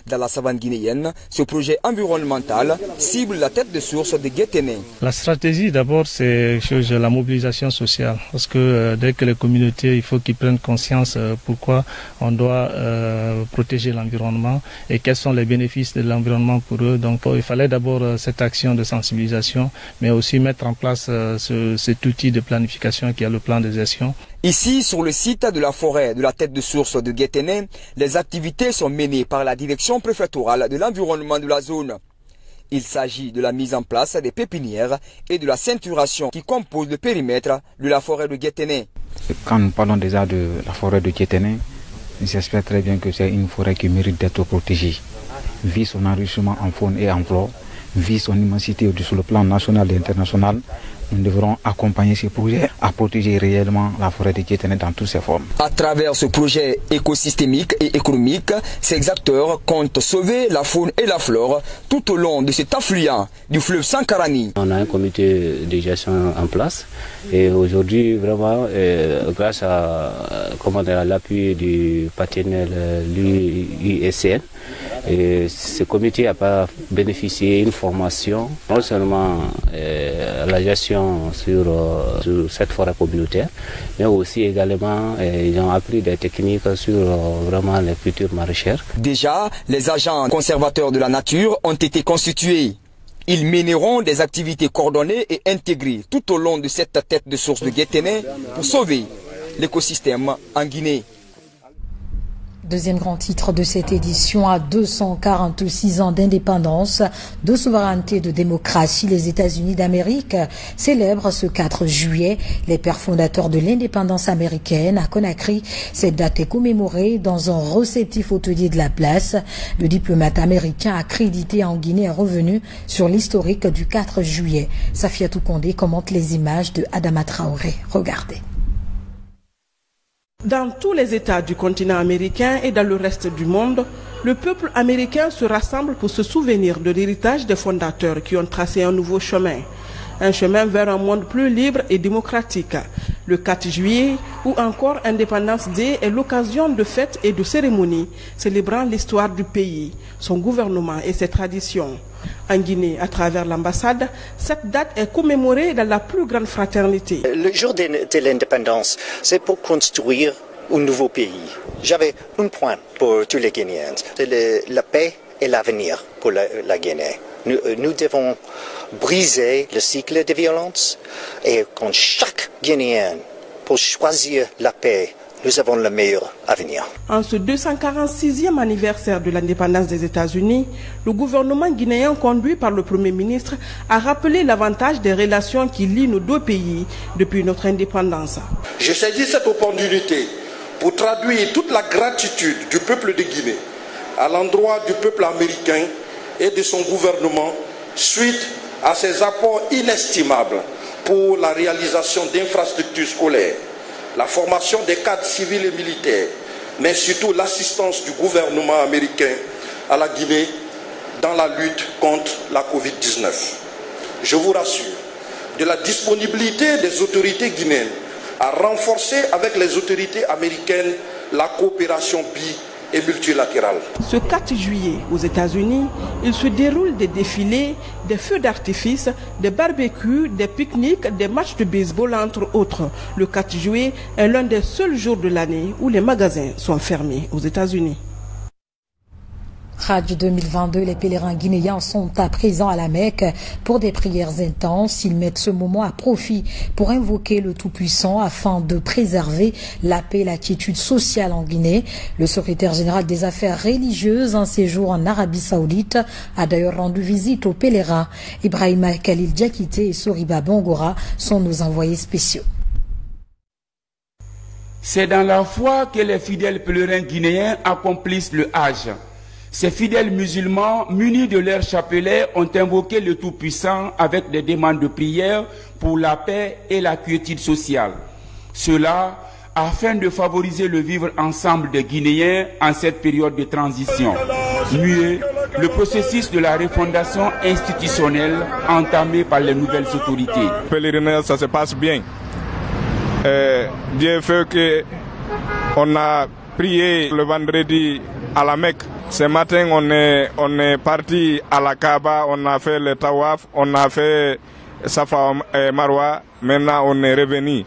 Dans la savane guinéenne, ce projet environnemental cible la tête de source de Djetena. La stratégie d'abord c'est la mobilisation sociale parce que dès que les communautés il faut qu'ils prennent conscience pourquoi on doit protéger l'environnement et quels sont les bénéfices de l'environnement pour eux. Donc il fallait d'abord cette action de sensibilisation mais aussi mettre en place cet outil de planification qui est le plan de gestion. Ici, sur le site de la forêt de la tête de source de Guéténé, les activités sont menées par la direction préfectorale de l'environnement de la zone. Il s'agit de la mise en place des pépinières et de la ceinturation qui composent le périmètre de la forêt de Guéténé. Quand nous parlons déjà de la forêt de Guéténé, j'espère très bien que c'est une forêt qui mérite d'être protégée. Vu son enrichissement en faune et en flore, vu son immensité sur le plan national et international, nous devrons accompagner ces projets à protéger réellement la forêt de Guéténé dans toutes ses formes. À travers ce projet écosystémique et économique, ces acteurs comptent sauver la faune et la flore tout au long de cet affluent du fleuve Sankarani. On a un comité de gestion en place et aujourd'hui, vraiment, grâce à l'appui du partenaire l'UICN, ce comité a pas bénéficié d'une formation, non seulement la gestion sur cette forêt communautaire, mais aussi également ils ont appris des techniques sur vraiment les cultures maraîchères. Déjà, les agents conservateurs de la nature ont été constitués. Ils mèneront des activités coordonnées et intégrées tout au long de cette tête de source de Guéténé pour sauver l'écosystème en Guinée. Deuxième grand titre de cette édition, à 246 ans d'indépendance, de souveraineté, de démocratie, les États-Unis d'Amérique célèbrent ce 4 juillet les pères fondateurs de l'indépendance américaine à Conakry. Cette date est commémorée dans un réceptif hôtelier de la place. Le diplomate américain accrédité en Guinée est revenu sur l'historique du 4 juillet. Safiatou Kondé commente les images de Adama Traoré. Regardez. Dans tous les États du continent américain et dans le reste du monde, le peuple américain se rassemble pour se souvenir de l'héritage des fondateurs qui ont tracé un nouveau chemin. Un chemin vers un monde plus libre et démocratique. Le 4 juillet, ou encore Independence Day, est l'occasion de fêtes et de cérémonies célébrant l'histoire du pays, son gouvernement et ses traditions. En Guinée, à travers l'ambassade, cette date est commémorée dans la plus grande fraternité. Le jour de l'indépendance, c'est pour construire un nouveau pays. J'avais un point pour tous les Guinéens, c'est la paix et l'avenir pour la Guinée. Nous devons briser le cycle de violence et quand chaque Guinéen peut choisir la paix, nous avons le meilleur avenir. En ce 246e anniversaire de l'indépendance des États-Unis, le gouvernement guinéen conduit par le Premier ministre a rappelé l'avantage des relations qui lient nos deux pays depuis notre indépendance. Je saisis cette opportunité pour traduire toute la gratitude du peuple de Guinée à l'endroit du peuple américain et de son gouvernement suite à ses apports inestimables pour la réalisation d'infrastructures scolaires, la formation des cadres civils et militaires, mais surtout l'assistance du gouvernement américain à la Guinée dans la lutte contre la Covid-19. Je vous rassure de la disponibilité des autorités guinéennes à renforcer avec les autorités américaines la coopération et multilatérale. Ce 4 juillet, aux États-Unis, il se déroule des défilés, des feux d'artifice, des barbecues, des pique-niques, des matchs de baseball, entre autres. Le 4 juillet est l'un des seuls jours de l'année où les magasins sont fermés aux États-Unis. Hajj 2022, les pèlerins guinéens sont à présent à la Mecque pour des prières intenses. Ils mettent ce moment à profit pour invoquer le Tout-Puissant afin de préserver la paix et la quiétude sociale en Guinée. Le secrétaire général des affaires religieuses en séjour en Arabie Saoudite a d'ailleurs rendu visite aux pèlerins. Ibrahima Khalil Diakité et Soriba Bangora sont nos envoyés spéciaux. C'est dans la foi que les fidèles pèlerins guinéens accomplissent le Hajj. Ces fidèles musulmans, munis de leur chapelet, ont invoqué le Tout-Puissant avec des demandes de prière pour la paix et la quiétude sociale. Cela afin de favoriser le vivre ensemble des Guinéens en cette période de transition. Mieux, le processus de la refondation institutionnelle entamé par les nouvelles autorités. Le pèlerinage, ça se passe bien. Dieu fait qu'on a prié le vendredi à la Mecque. Ce matin, on est parti à la Kaaba, on a fait le Tawaf, on a fait Safa et Marwa. Maintenant, on est revenu.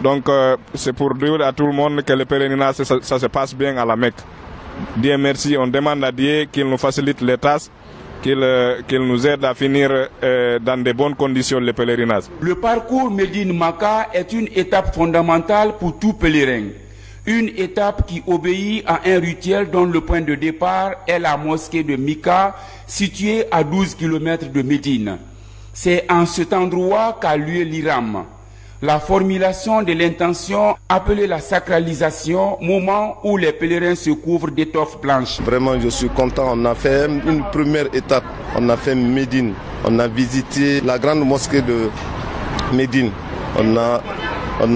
Donc, c'est pour dire à tout le monde que le pèlerinage, ça se passe bien à la Mecque. Dieu merci, on demande à Dieu qu'il nous facilite les tâches qu'il nous aide à finir dans de bonnes conditions le pèlerinage. Le parcours Médine-Maka est une étape fondamentale pour tout pèlerin. Une étape qui obéit à un rituel dont le point de départ est la mosquée de Mika, située à 12 km de Médine. C'est en cet endroit qu'a lieu l'Iram, la formulation de l'intention appelée la sacralisation, moment où les pèlerins se couvrent d'étoffes blanches. Vraiment, je suis content. On a fait une première étape. On a fait Médine. On a visité la grande mosquée de Médine. On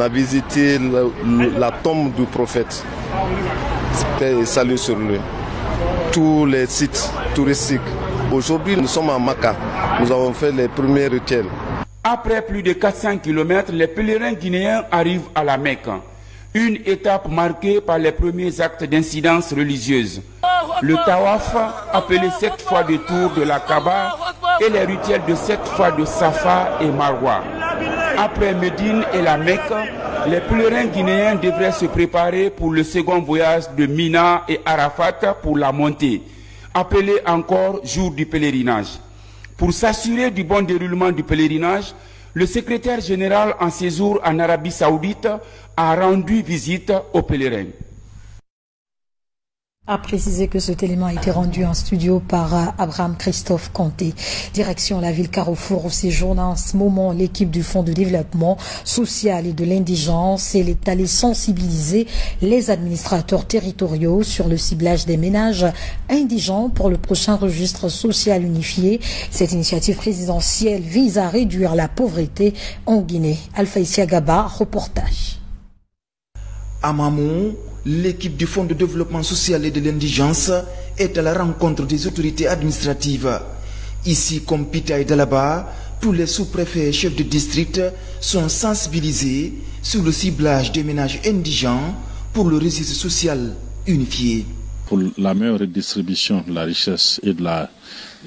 a visité la tombe du prophète. Paix et salut sur lui. Tous les sites touristiques. Aujourd'hui, nous sommes à Maka. Nous avons fait les premiers rituels. Après plus de 400 km, les pèlerins guinéens arrivent à la Mecque. Une étape marquée par les premiers actes d'incidence religieuse. Le tawaf, appelé 7 fois de tour de la Kaaba, et les rituels de 7 fois de Safa et Marwa. Après Médine et la Mecque, les pèlerins guinéens devraient se préparer pour le second voyage de Mina et Arafat pour la montée, appelé encore jour du pèlerinage. Pour s'assurer du bon déroulement du pèlerinage, le secrétaire général en séjour en Arabie Saoudite a rendu visite aux pèlerins. A précisé que cet élément a été rendu en studio par Abraham Christophe Conté. Direction la ville Carrefour où séjourne en ce moment l'équipe du Fonds de développement social et de l'indigence. Elle est allée sensibiliser les administrateurs territoriaux sur le ciblage des ménages indigents pour le prochain registre social unifié. Cette initiative présidentielle vise à réduire la pauvreté en Guinée. Alpha Isiagaba, reportage. À Mamou, l'équipe du Fonds de développement social et de l'indigence est à la rencontre des autorités administratives. Ici, comme Pita et Dalaba, tous les sous-préfets et chefs de district sont sensibilisés sur le ciblage des ménages indigents pour le registre social unifié. Pour la meilleure redistribution de la richesse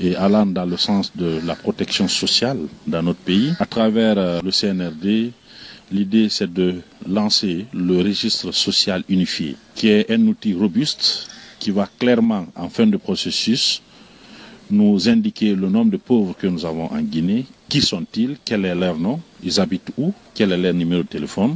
et allant dans le sens de la protection sociale dans notre pays, à travers le CNRD, l'idée, c'est de lancer le registre social unifié, qui est un outil robuste qui va clairement, en fin de processus, nous indiquer le nombre de pauvres que nous avons en Guinée, qui sont-ils, quel est leur nom, ils habitent où, quel est leur numéro de téléphone,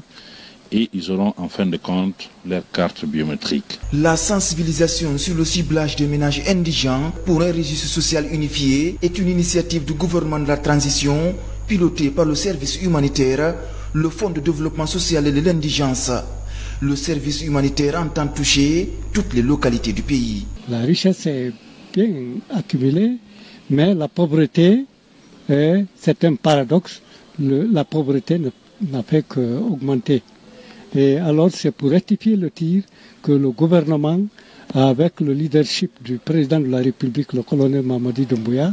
et ils auront en fin de compte leur carte biométrique. La sensibilisation sur le ciblage des ménages indigents pour un registre social unifié est une initiative du gouvernement de la transition pilotée par le service humanitaire, le Fonds de développement social et de l'indigence. Le service humanitaire entend toucher toutes les localités du pays. La richesse est bien accumulée, mais la pauvreté, c'est un paradoxe. La pauvreté n'a fait qu'augmenter. Et alors c'est pour rectifier le tir que le gouvernement, avec le leadership du président de la République, le colonel Mamadi Doumbouya,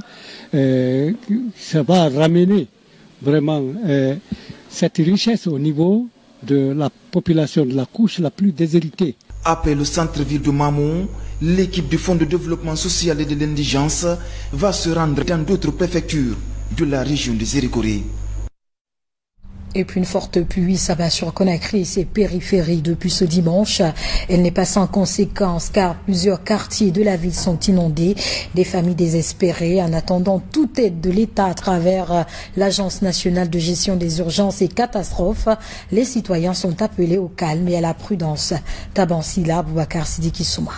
ça va ramener vraiment cette richesse au niveau de la population, de la couche la plus déshéritée. Après le centre-ville de Mamou, l'équipe du Fonds de développement social et de l'indigence va se rendre dans d'autres préfectures de la région des Zérékoré. Et puis une forte pluie s'abat sur Conakry et ses périphéries depuis ce dimanche. Elle n'est pas sans conséquences car plusieurs quartiers de la ville sont inondés. Des familles désespérées en attendant toute aide de l'État à travers l'Agence nationale de gestion des urgences et catastrophes. Les citoyens sont appelés au calme et à la prudence. Tabansila, Boubacar Sidiki Souma.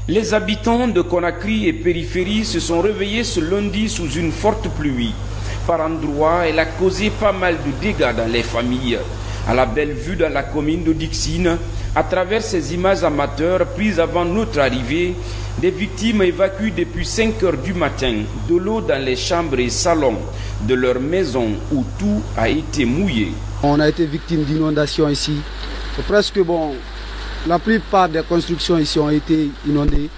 Les habitants de Conakry et périphérie se sont réveillés ce lundi sous une forte pluie. Par endroits, elle a causé pas mal de dégâts dans les familles. À la belle vue dans la commune de Dixine, à travers ces images amateurs prises avant notre arrivée, des victimes évacuent depuis 5 heures du matin de l'eau dans les chambres et salons de leur maison où tout a été mouillé. On a été victime d'inondations ici. Presque la plupart des constructions ici ont été inondées.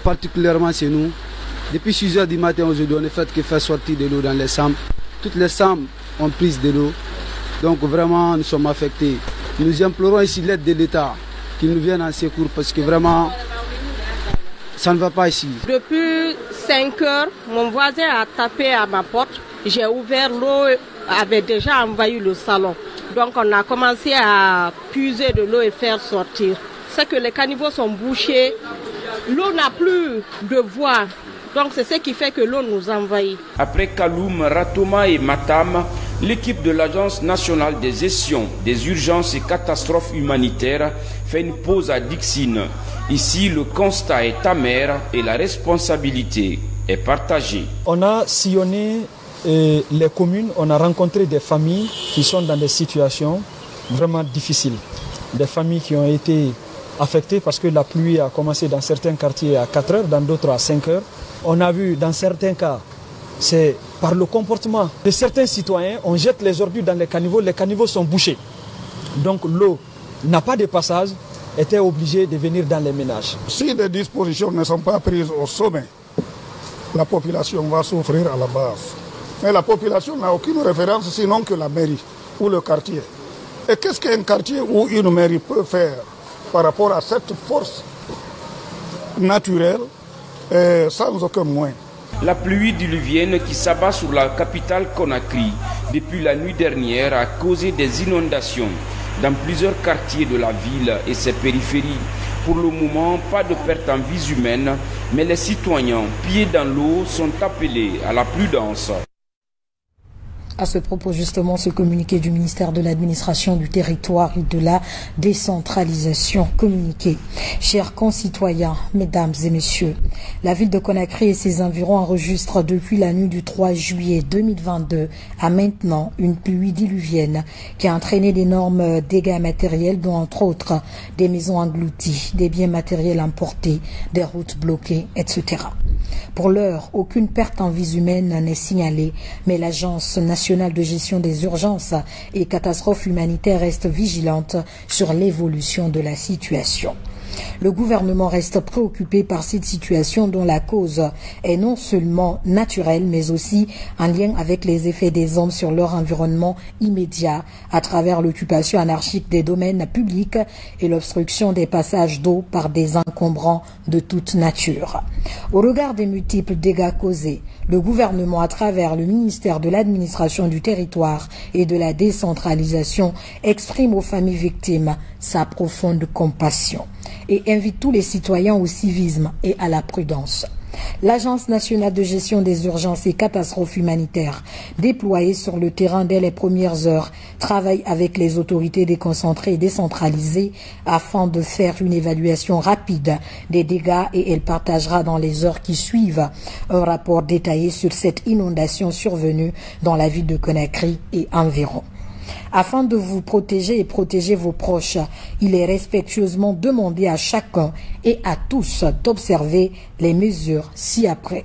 Particulièrement chez nous. Depuis 6 heures du matin aujourd'hui, on ne fait que faire sortir de l'eau dans les chambres. Toutes les chambres ont pris de l'eau. Donc vraiment, nous sommes affectés. Nous implorons ici l'aide de l'État, qu'il nous vienne en secours parce que vraiment, ça ne va pas ici. Depuis 5 heures, mon voisin a tapé à ma porte. J'ai ouvert, l'eau avait déjà envahi le salon. Donc on a commencé à puiser de l'eau et faire sortir. C'est que les caniveaux sont bouchés. L'eau n'a plus de voie Donc c'est ce qui fait que l'eau nous envahit. Après Kaloum, Ratoma et Matam, l'équipe de l'Agence nationale des gestions des urgences et catastrophes humanitaires fait une pause à Dixine. Ici, le constat est amer et la responsabilité est partagée. On a sillonné les communes, on a rencontré des familles qui sont dans des situations vraiment difficiles. Des familles qui ont été affectées parce que la pluie a commencé dans certains quartiers à 4 heures, dans d'autres à 5 heures. On a vu dans certains cas, c'est par le comportement de certains citoyens, on jette les ordures dans les caniveaux sont bouchés. Donc l'eau n'a pas de passage, était obligée de venir dans les ménages. Si des dispositions ne sont pas prises au sommet, la population va souffrir à la base. Mais la population n'a aucune référence sinon que la mairie ou le quartier. Et qu'est-ce qu'un quartier ou une mairie peut faire par rapport à cette force naturelle sans aucun moyen? La pluie diluvienne qui s'abat sur la capitale Conakry depuis la nuit dernière a causé des inondations dans plusieurs quartiers de la ville et ses périphéries. Pour le moment, pas de perte en vies humaines, mais les citoyens, pieds dans l'eau, sont appelés à la prudence. À ce propos, justement, ce communiqué du ministère de l'Administration du Territoire et de la Décentralisation communiqué. Chers concitoyens, mesdames et messieurs, la ville de Conakry et ses environs enregistrent depuis la nuit du 3 juillet 2022 à maintenant une pluie diluvienne qui a entraîné d'énormes dégâts matériels, dont entre autres des maisons englouties, des biens matériels emportés, des routes bloquées, etc. Pour l'heure, aucune perte en vies humaines n'est signalée, mais l'Agence nationale de gestion des urgences et catastrophes humanitaires reste vigilante sur l'évolution de la situation. Le gouvernement reste préoccupé par cette situation dont la cause est non seulement naturelle, mais aussi en lien avec les effets des hommes sur leur environnement immédiat à travers l'occupation anarchique des domaines publics et l'obstruction des passages d'eau par des encombrants de toute nature. Au regard des multiples dégâts causés, le gouvernement, à travers le ministère de l'Administration du Territoire et de la Décentralisation, exprime aux familles victimes sa profonde compassion et invite tous les citoyens au civisme et à la prudence. L'Agence nationale de gestion des urgences et catastrophes humanitaires, déployée sur le terrain dès les premières heures, travaille avec les autorités déconcentrées et décentralisées afin de faire une évaluation rapide des dégâts et elle partagera dans les heures qui suivent un rapport détaillé sur cette inondation survenue dans la ville de Conakry et environ. Afin de vous protéger et protéger vos proches, il est respectueusement demandé à chacun et à tous d'observer les mesures ci-après.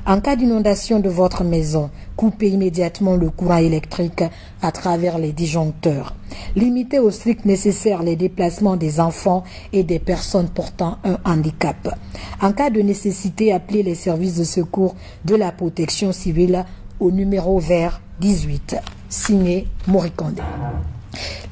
En cas d'inondation de votre maison, coupez immédiatement le courant électrique à travers les disjoncteurs. Limitez au strict nécessaire les déplacements des enfants et des personnes portant un handicap. En cas de nécessité, appelez les services de secours de la protection civile au numéro vert 18. Signé Morikonde.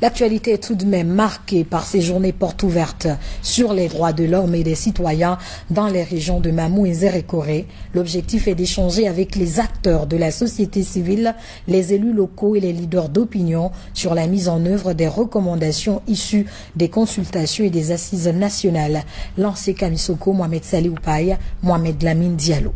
L'actualité est tout de même marquée par ces journées portes ouvertes sur les droits de l'homme et des citoyens dans les régions de Mamou et Zérékoré. L'objectif est d'échanger avec les acteurs de la société civile, les élus locaux et les leaders d'opinion sur la mise en œuvre des recommandations issues des consultations et des assises nationales. Lancé Kamisoko, Mohamed Salih Oupaye, Mohamed Lamine Diallo.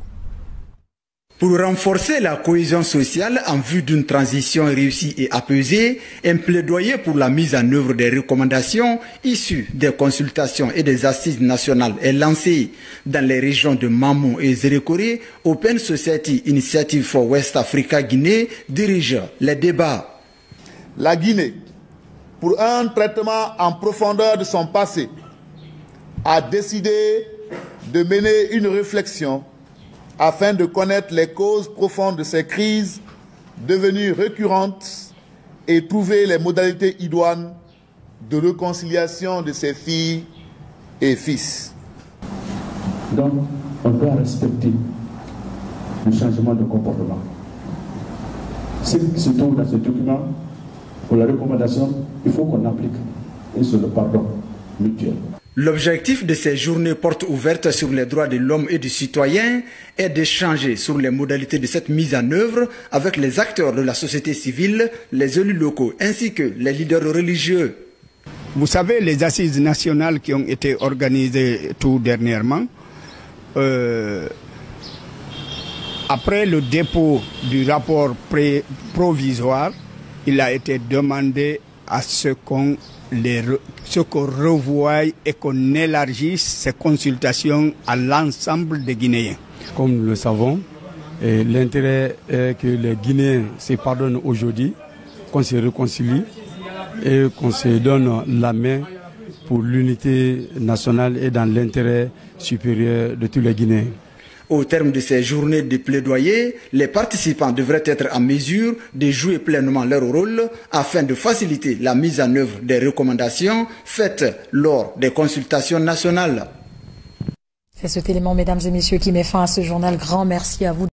Pour renforcer la cohésion sociale en vue d'une transition réussie et apaisée, un plaidoyer pour la mise en œuvre des recommandations issues des consultations et des assises nationales est lancé dans les régions de Mamou et Zérékoré. Open Society Initiative for West Africa Guinée dirige les débats. La Guinée, pour un traitement en profondeur de son passé, a décidé de mener une réflexion afin de connaître les causes profondes de ces crises devenues récurrentes et trouver les modalités idoines de réconciliation de ses filles et fils. Donc, on doit respecter le changement de comportement. Ce qui se trouve dans ce document, pour la recommandation, il faut qu'on applique, et sur le pardon mutuel. L'objectif de ces journées portes ouvertes sur les droits de l'homme et du citoyen est d'échanger sur les modalités de cette mise en œuvre avec les acteurs de la société civile, les élus locaux ainsi que les leaders religieux. Vous savez, les assises nationales qui ont été organisées tout dernièrement Après le dépôt du rapport provisoire, il a été demandé à ce qu'on revoie et qu'on élargisse ces consultations à l'ensemble des Guinéens. Comme nous le savons, l'intérêt est que les Guinéens se pardonnent aujourd'hui, qu'on se réconcilie et qu'on se donne la main pour l'unité nationale et dans l'intérêt supérieur de tous les Guinéens. Au terme de ces journées de plaidoyer, les participants devraient être en mesure de jouer pleinement leur rôle afin de faciliter la mise en œuvre des recommandations faites lors des consultations nationales. C'est cet élément, mesdames et messieurs, qui met fin à ce journal. Grand merci à vous.